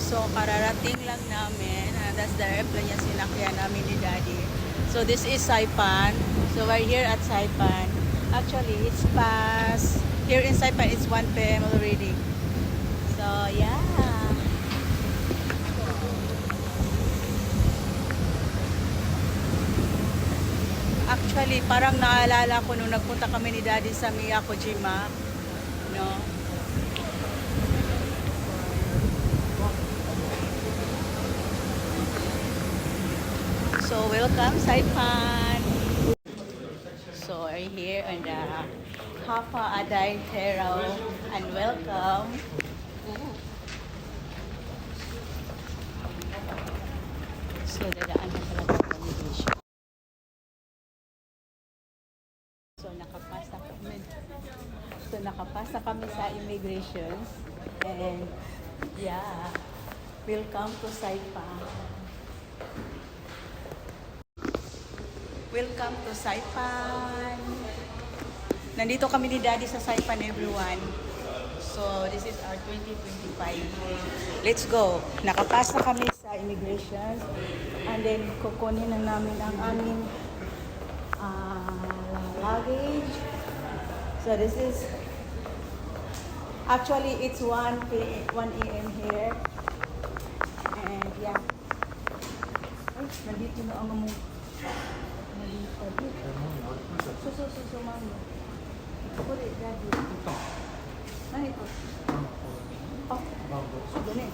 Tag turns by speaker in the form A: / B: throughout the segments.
A: So, kararating lang namin. That's the airplane yung sinakyan namin ni Daddy. So, this is Saipan. So, we're here at Saipan. Actually, it's past. Here in Saipan, it's 1 p.m. already. So, yeah. Actually, parang naalala ko nung nagpunta kami ni Daddy sa Miyakojima. No? So, welcome, Saipan. So, we're here on the Hapa Aday Terrace and welcome. So, dadaan na pala sa immigration. So, nakapasa kami sa immigration. And, yeah, welcome to Saipan. Welcome to Saipan. Nandito kami ni Daddy sa Saipan, everyone. So, this is our 2025. Let's go. Nakapasa kami sa immigration. And then, kukunin na namin ang aming luggage. So, this is actually, it's 1 a.m. here. And, yeah. Ay, nandito na ang among So, mami. Ito rin, Daddy. Ano ito? Oh, so, ganun.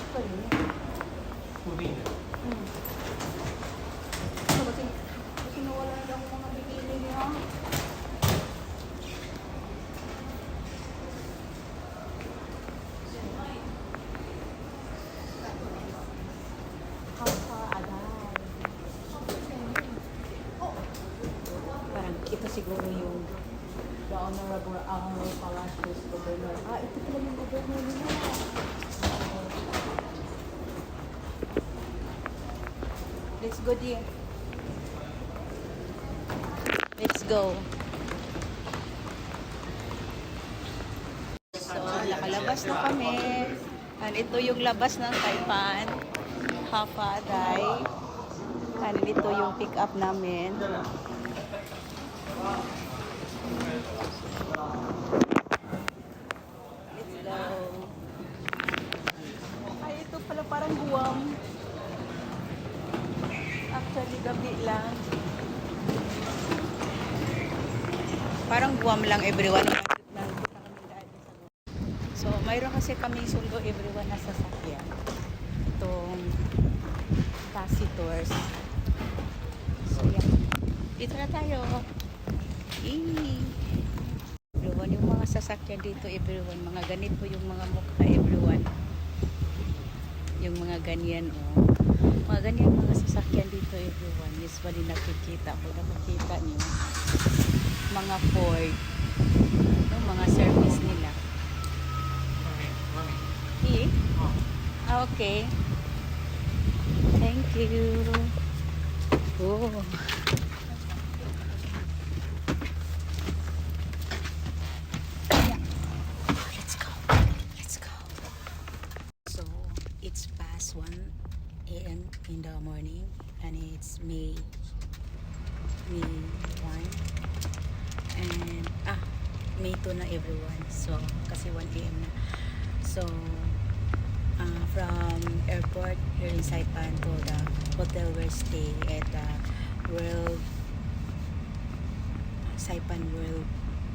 A: Ito rin. So, kasi nawala na ang mga bikini niya. Ito siguro yung the Honorable Palacios Governor. Ito pala yung governor nila. Let's go, dear. Let's go. So, nakalabas na kami. And ito yung labas ng Saipan. Hapaday. And ito yung pick up namin. Let's go. Ay, ito pala parang Guam. Actually, gabi lang. Parang Guam lang, everyone. So, mayroon kasi kami sundo, everyone na sasakyan. Itong taxi tours. So, yeah. Dito na tayo. Everyone, yung mga sasakyan dito, everyone, mga ganito yung mga mukha, everyone. Yung mga ganyan, oh. Mga ganyan mga sasakyan dito, everyone. Usually nakikita niyo. Mga Ford. No, mga service nila. Okay. Thank you. Oh. It's past 1 a.m. in the morning and it's May 1 and May 2 na, everyone. So kasi 1 a.m. na. So from airport here in Saipan to the hotel we're stay at Saipan World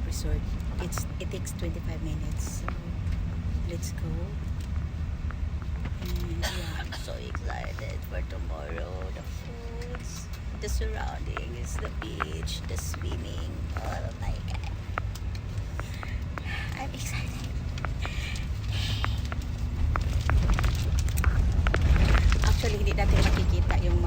A: Resort. It takes 25 minutes. So let's go. And yeah, I'm so excited for tomorrow. The foods, the surroundings, the beach, the swimming. Oh my God. I'm excited. Actually, hindi natin makikita yung